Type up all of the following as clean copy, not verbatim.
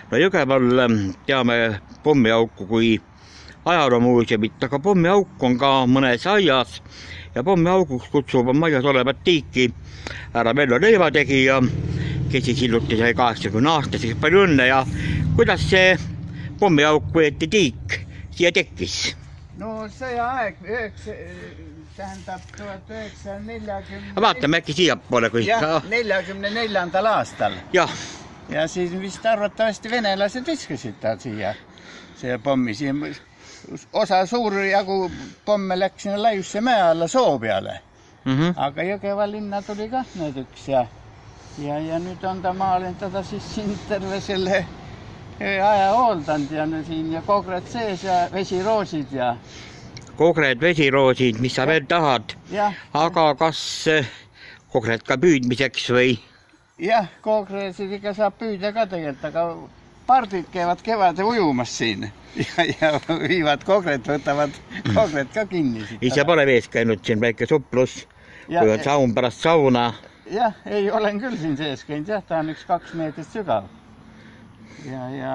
No Jõgeval teame pommiauku kui ajaloomuuseumit, aga pommiauk on ka mõnes aias ja pommiauguks kutsub aias olevat tiiki härra Vello leivategija, kes siis hiljuti sai 80-aastaseks. Palju õnne ja kuidas see pommiauk võeti tiik siia tekkis? No see aeg, tähendab 1940... Vaatame äkki siiapoole, kui... Jah, 44. aastal. Jah. Ja siis vist arvatavasti venelased viskasid ta siia, see pommi siia. Osa suur jagu pomme läks sinna Laiusse mäe alla soo peale. Aga Jõgeva linna tuli ka need üks ja nüüd on ta maalentada siis siin terve selle aja hooldanud ja siin ja kogred sees ja vesiroosid ja... Kogred, vesiroosid, mis sa veel tahad, aga kas kogred ka püüdmiseks või? Jah, kogresid ikka saab püüda ka tegelikult, aga pardid käivad kevade ujumas siin ja viivad kogred, võtavad kogred ka kinni. Ise pole vees käinud siin väike suplus, kui on saun pärast sauna? Jah, ei, olen küll siin sees käinud, jah, ta on 1-2 meetrit sügav. Ja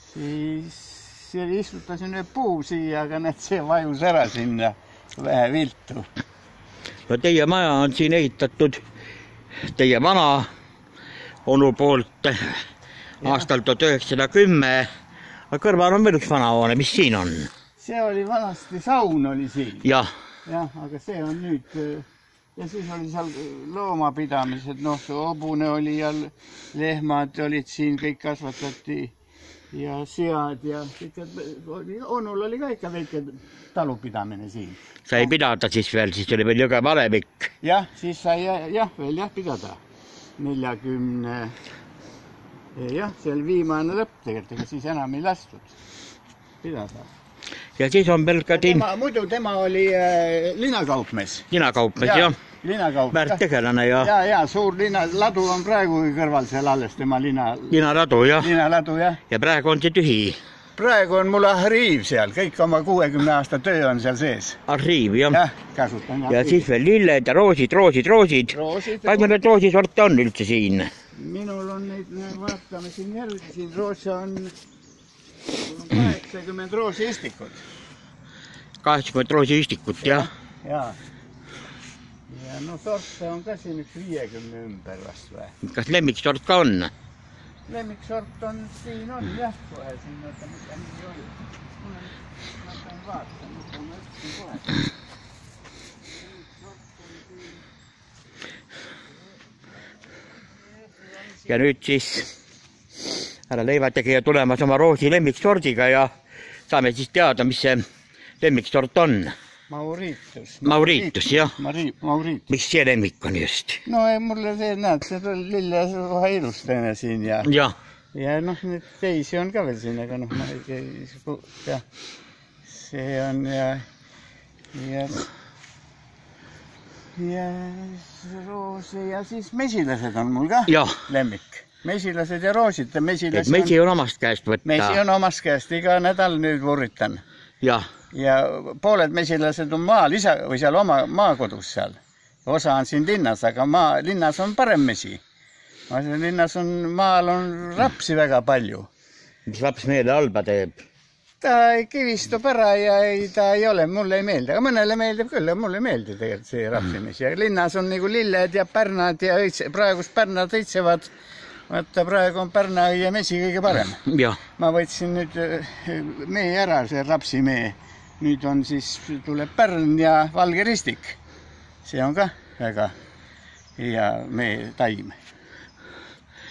siis istutasin ühe puu siia, aga need see vajus ära sinna vähe viltu. No teie maja on siin ehitatud teie vana onu poolt aastal 1910, aga kõrval on veel üks vana hoone, mis siin on? See oli vanasti saun oli siin. Jah, aga see on nüüd ja siis oli seal loomapidamised, noh, hobune oli ja lehmad olid siin, kõik kasvatati ja sead ja onul oli ka ikka väike talupidamine siin. Sai pidada siis veel, siis oli veel Jõgeva alevik. Jah, siis sai veel pidada. 40, see oli viimane lõpp tegelikult, ega siis enam ei lastud pidada. Ja siis on veel ka muidu tema oli linakaupmees. Linakaupmees, jah. Väärt tegelane, jah. Ja, suur linaladu on praegu kõrval seal alles tema linaladu, jah. Linaladu, jah. Ja praegu on see tühi. Praegu on mul arhiiv seal, kõik oma 60 aasta töö on seal sees. Arhiiv, jah. Jah, kasutan. Ja siis veel lilled ja roosid. Kas meil need roosisorte on üldse siin? Minul on neid, vaatame siin järgi, siin roosi on 80 roosiistikut. 80 roosiistikut, jah. Ja no sorte on ka siin 50 ümber vast või. Kas lemmiksort ka on? Lemmiksort on siin on, jah, kohe siin võtta, mida nii oli. Ma pean vaatama, mida ma ütlesin kohe. Ja nüüd siis härra leivategija tulemas oma roosi lemmiksordiga ja saame siis teada, mis see lemmiksort on. Mauriitus, jah. Mauriitus. Miks see lemmik on just? No mulle see, näed, see lille kohe ilustane siin ja noh, nüüd teisi on ka veel siin, aga noh, ma ei tea, see on ja roose ja siis mesilased on mul ka lemmik. Mesilased ja roosid. Mesi on omast käest võtta. Mesi on omast käest, iga nädal nüüd võritan. Jah. Ja pooled mesilased on maal või seal oma maakodus seal. Osa on siin linnas, aga linnas on parem mesi. Linnas maal on rapsi väga palju. Mis laps meile halba teeb? Ta kivistub ära ja ta ei ole, mulle ei meeldi. Aga mõnele meeldib küll, aga mulle ei meeldi tegelikult see rapsimesi. Linnas on nagu lilled ja pärnad ja praegust pärnad õitsevad. Vaata, praegu on pärnaõie mesi kõige parem. Ma võtsin nüüd mee ära, see rapsimee. Nüüd on siis, tuleb pärn ja valge ristik. See on ka väga hea mee taim.